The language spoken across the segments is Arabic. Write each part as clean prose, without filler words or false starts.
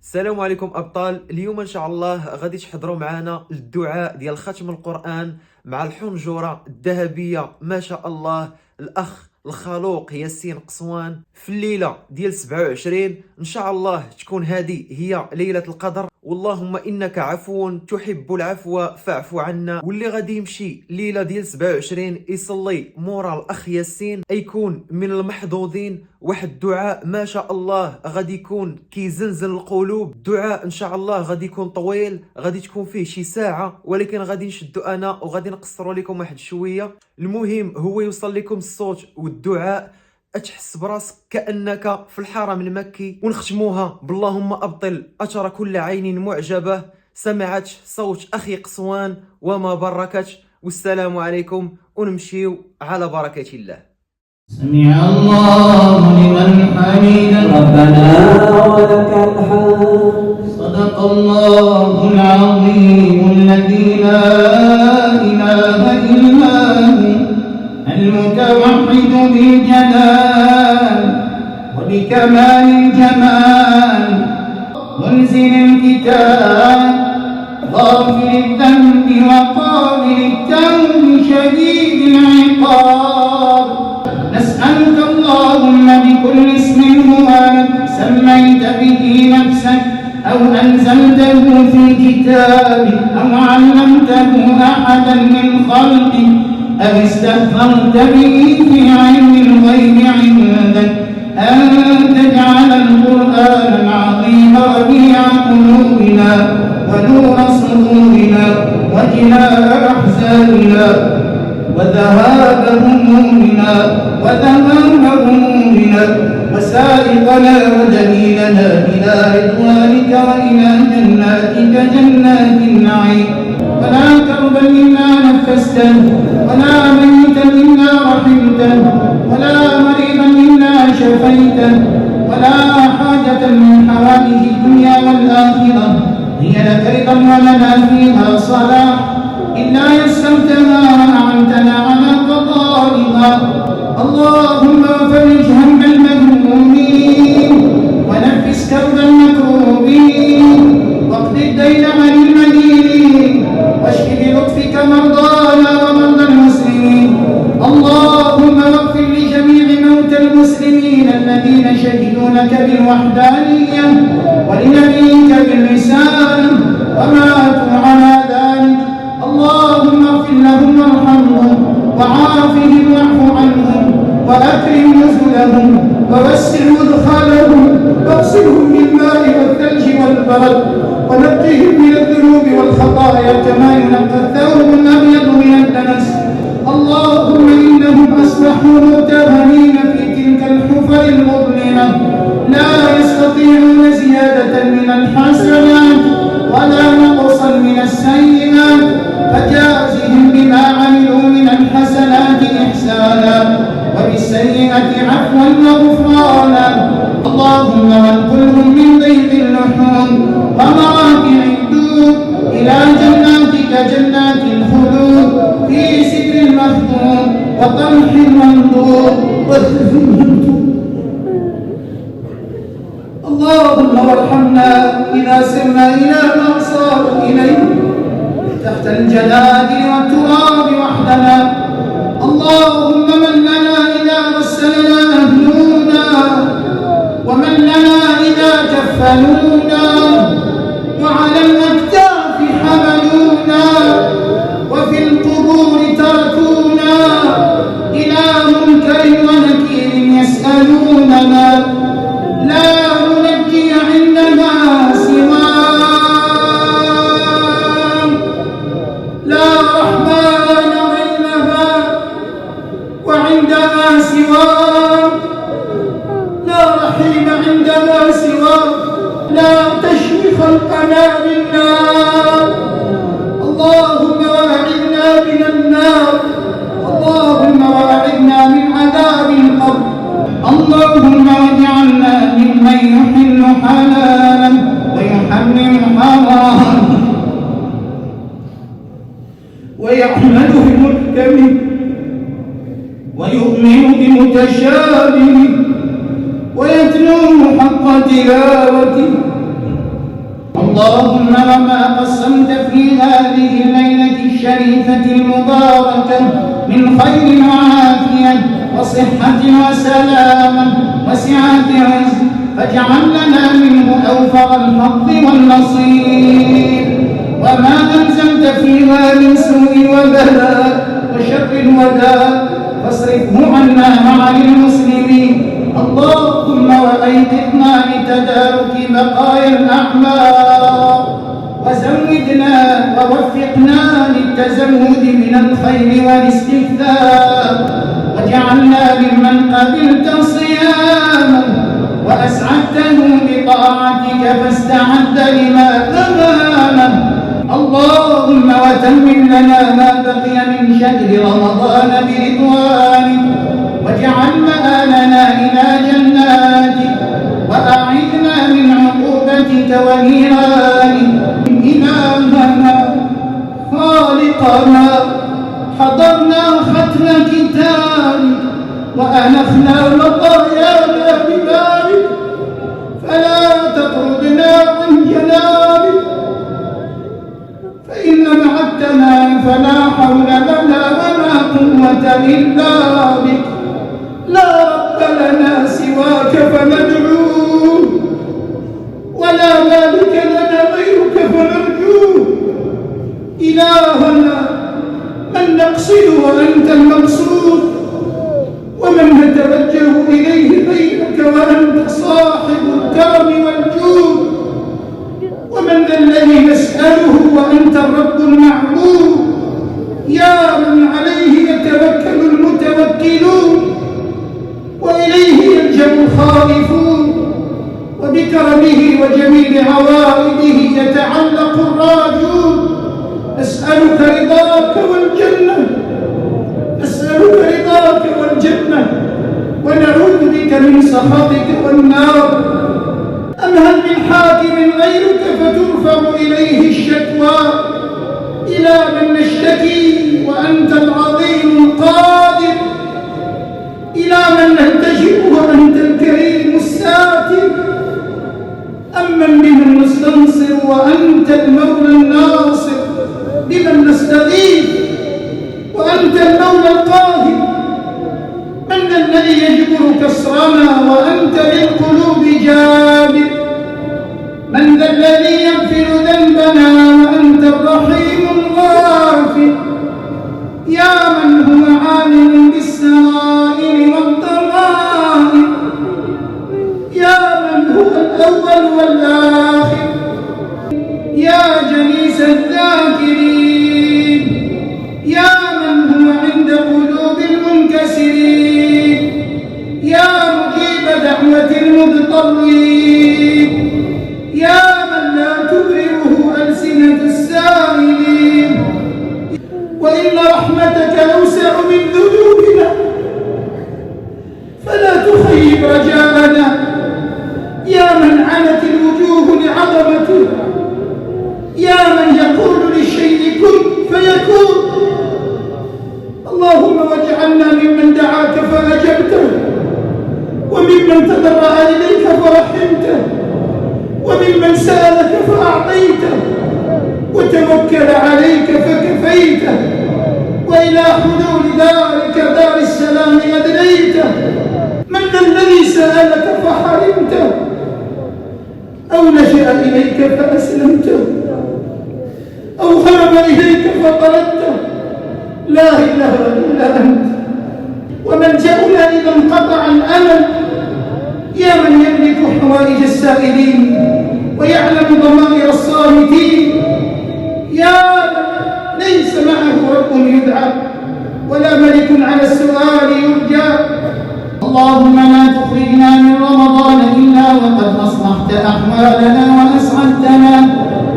السلام عليكم ابطال. اليوم ان شاء الله غادي تحضروا معنا الدعاء ديال ختم القرآن مع الحنجره الذهبيه ما شاء الله الاخ الخلوق ياسين قصوان في الليله ديال 27. ان شاء الله تكون هذه هي ليله القدر. واللهم انك عفو تحب العفو فاعف عنا. واللي غادي يمشي ليله ديال 27 يصلي مورا الاخ ياسين يكون من المحظوظين. واحد الدعاء ما شاء الله غادي يكون كيزنزن القلوب. الدعاء ان شاء الله غادي يكون طويل، غادي تكون فيه شي ساعه، ولكن غادي نشدو انا وغادي نقصروا لكم واحد شويه. المهم هو يوصل لكم الصوت والدعاء، تحس براسك كأنك في الحرم المكي. ونختموها باللهم أبطل أجر كل عين معجبة سمعت صوت أخي قصوان وما بركت. والسلام عليكم، ونمشيو على بركة الله. سمع الله لمن حمده ربنا ولك الحمد. صدق الله العظيم الذي لا إله إلا هو المتوحد بالجلال وبكمال الجمال منزل الكتاب غافر الذنب وقابل التوب شديد العقاب. نسألك اللهم بكل اسم هو لك سميت به نفسك أو أنزلته في كتابك أو علمته أحدا من خلقك أو استأثرت به في علم الغيب عندك أن تجعل القرآن العظيم ربيع قلوبنا ونور صدورنا وجلاء أحزاننا وذهاب همومنا وسائقنا ودليلنا إلى رضوانك وإلى جناتك جنات النعيم. ولا كربا إلا نفسته ولا ميتا إلا رحمته ولا مريضا إلا شفيته ولا حاجة من حوائج الدنيا والآخرة هي لك رضا ولنا فيها صلاح إلا يسرتها وأعنتنا على قضائها. اللهم فرج هم المهمومين ونفس كرب المكروبين واقض الدين عن المدينين واشف بلطفك مرضانا ومرضى المسلمين. اللهم اغفر لجميع موتى المسلمين الذين شهدوا لك بالوحدانية ولنبيك بالرسالة وماتوا على ذلك. اللهم اغفر لهم وارحمهم وعافهم واعف عنهم وأكرم نزلهم ووسع مدخلهم واغسلهم بالماء والثلج والبرد ونقهم من الذنوب والخطايا كما ينقى الثوب الأبيض من الدنس. اللهم إنهم أصبحوا متهمين في تلك الحفر المظلمة لا يستطيعون زيادة من الحسنات ولا نقصا من السيئات فجازهم بما عملوا من الحسنات إحسانا وبالسيئة عفوا وغفرانا. اللهم وانقلهم من ضيق اللحوم ومراكع الدود إلى جناتك جنات الخلود في سدر مخضود وطلح منضود وزلف ممدود. اللهم وارحمنا إذا سرنا إلى ما صاروا إليه تحت الجنادل والتراب وحدنا. اللهم من لنا إذا غسلنا أهلنا ومن لنا إذا كفنونا وعلى الأكتاف حملونا وفي القبور تركونا إلى منكر ونكير يسألوننا لا ننجي عندما سواك لا رحمن غيرها وعندما سواك لا رحيم عندما سواك لا تشفي خلقنا بالنار. اللهم وأعذنا من النار. اللهم وأعذنا من عذاب القبر. اللهم واجعلنا ممن يحل حلالا ويحرم حراما ويعمل بمحكمه ويؤمن بمتشابهه ويتلوه حق تلاوته اللهم وما قسمت في هذه الليلة الشريفة المباركة من خير وعافية وصحة وسلامة وسعة عز فاجعل لنا منه أوفر الحظ والنصيب، وما أنزلت فيها من سوء وبلاء وشر وداء فاصرفه عنا مع المسلمين. اللهم وأيقظنا لتدارك بقايا الأعمار، وزودنا ووفقنا للتزود من الخير والاستكثار، وجعلنا ممن قبلت صيامه وأسعدته بطاعتك فاستعد لما أمامه. اللهم وتمم لنا ما بقي من شهر رمضان برضوانك، واجعل مآلنا إلى جناتك، وأعذنا من عقوبتك ونيرانك. إلهنا خالقنا حضرنا ختم كتابك وأنخنا مطايانا ببابك، فلا تطردنا عن جنابك، فإن معدتنا فلا حول لنا ولا قوة إلا بك. لا رب لنا سواك فندعوه، ولا مالك لنا غيرك فنرجوه. إلهنا من نقصد وأنت المقصود، ومن نتوجه إليه غيرك وأنت صاحب الكرم والجود، ومن ذا الذي نسأله وأنت الرب المعبود. يا من عليه يتوكل المتوكلون وإليه يلجأ الخائفون، وبكرمه وجميل عوائده يتعلق الراجون. نسألك رضاك والجنة، نسألك رضاك والجنة، ونعوذ بك من سخطك والنار. أم هل من حاكم غيرك فترفع إليه الشكوى؟ إلى من نشتكي وأنت العظيم القادر؟ إلى من نلتجئ وأنت الكريم الساتر؟ أمن بمن نستنصر وأنت المولى الناصر؟ بمن نستغيث وأنت المولى القاهر؟ من ذا الذي يجبر كسرنا وأنت للقلوب جابر؟ من ذا الذي يغفر ذنبنا وأنت الرحيم الغافر؟ يا من هو عالم بالسرائر والضمائر، يا من هو الأول والآخر، يا جليس الذاكرين، يا من هو عند قلوب المنكسرين، يا مجيب دعوة المضطرين، يا من لا تبرئه ألسنة السائلين. وإن رحمتك أوسع من ذنوبنا فلا تخيب رجاءنا. يا من عنت الوجوه لعظمته، يا من يقول للشيء كن فيكون. اللهم واجعلنا ممن دعاك فأجبته، وممن تضرع إليك فرحمته، وممن سألك فأعطيته، وتوكل عليك فكفيته، وإلى حلول ذلك دار السلام أدنيته. من الذي سألك فحرمته، أو لجأ إليك فأسلمته، أو هرب إليك فطردته؟ لا إله إلا أنت، وملجأنا إذا انقطع الأمل. يا من يملك حوائج السائلين ويعلم ضمائر الصامتين، يا من ليس معه رب يدعى ولا ملك على السؤال يرجى. اللهم لا تخرجنا من رمضان إلا وقد أصلحت أحوالنا وأسعدتنا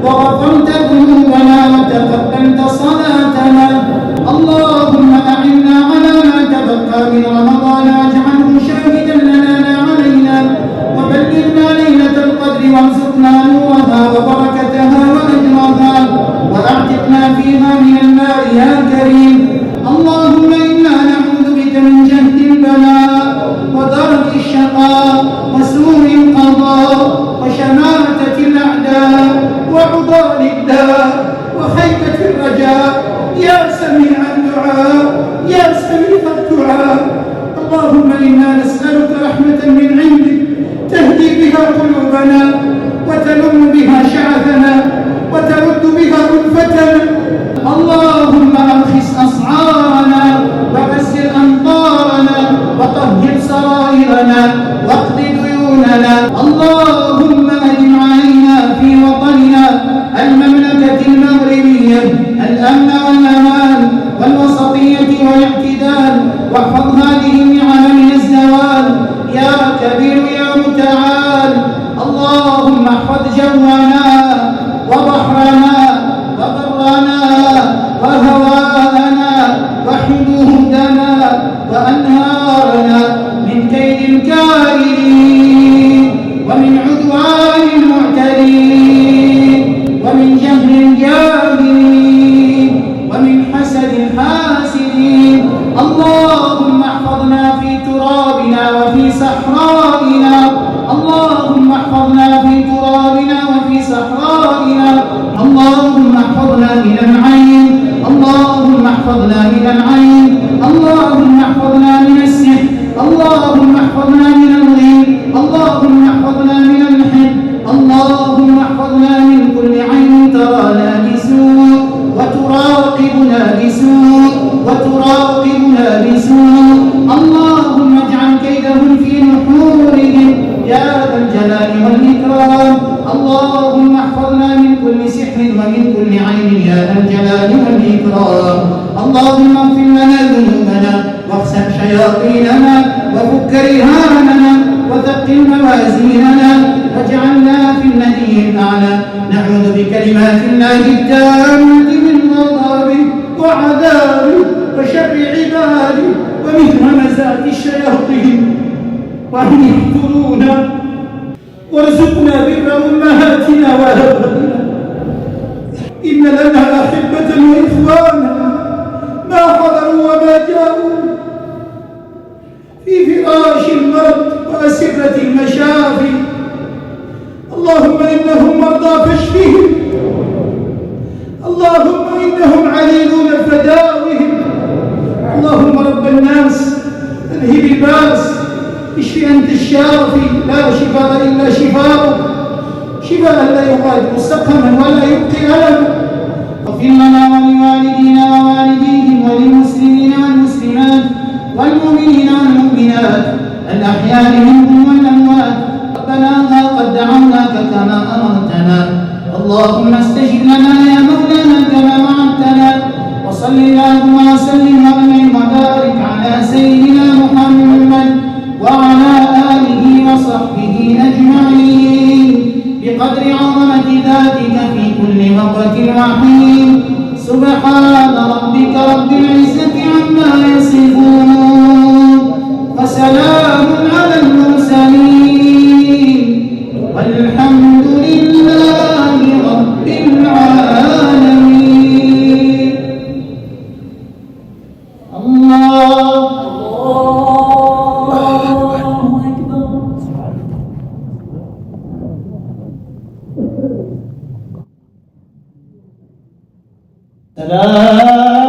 وغفرت ذنوبنا وتقبلت صلاتنا. اللهم أعنا على ما تبقى من رمضان واجعله شاهدا لنا لا علينا، وبلغنا ليلة القدر وارزقنا نورها وبركتها وأجرها، وأعتقنا فيها من النار يا كريم. اللهم إنا نعوذ بك من جهد البلاء ودرك الشقاء وسوء القضاء وشماتة الأعداء وسماءنا وبحرنا وبرنا وهواءنا وحدودنا وأنهارنا من كيد الكائدين ومن عدوان المعتدين ومن جهل الجاهلين ومن حسد الحاسدين. اللهم احفظنا في ترابنا وفي صحرائنا، اللهم احفظنا في ترابنا وفي صحرائنا، اللهم احفظنا من العين، اللهم احفظنا من العين، اللهم احفظنا من السحر، اللهم احفظنا من الغيب، اللهم احفظنا من الحب، اللهم احفظنا من كل عين ترانا بسوء وتراقبنا بسوء وتراقبنا بسوء. اللهم اجعل كيدهم في نحورهم يا ذا الجلال والإكرام. اللهم احفظنا من كل سحر ومن كل عين يا ذا الجلال والإكرام. اللهم اغفر لنا ذنوبنا واخسف شياطيننا وفك رهاننا وثقل موازيننا واجعلنا في النبي الأعلى. نعوذ بكلمات الله التامة من غضبه وعذابه وشر عباده ومن همزات الشياطين وأن يحضرونا. وارزقنا بر أمهاتنا وآبائنا، إن لنا أحبة وإخوانا ما حضروا وما جاءوا في فراش المرض وأسرة المشافي. اللهم إنهم مرضى فاشفهم، اللهم إنهم عليلون فداوهم. اللهم رب الناس اذهب الباس، اشف أنت الشافي، لا شفاء إلا شفاؤك، شفاء لا يغادر سقما ولا يبقي ألما. اغفر لنا ولوالدينا ووالديهم وللمسلمين والمسلمات والمؤمنين والمؤمنات الأحياء منهم والأموات. ربنا قد دعوناك كما أمرتنا، اللهم استجب لنا يا مولانا كما وعدتنا. وصل اللهم وسلم وأنعم وبارك على سيدنا محمد وعلى آله وصحبه أجمعين بقدر عظمة ذاتك في كل وقت وحين. سبحان ربك رب العزة عما يصفون وسلام على المرسلين والحمد لله رب العالمين. الله أكبر.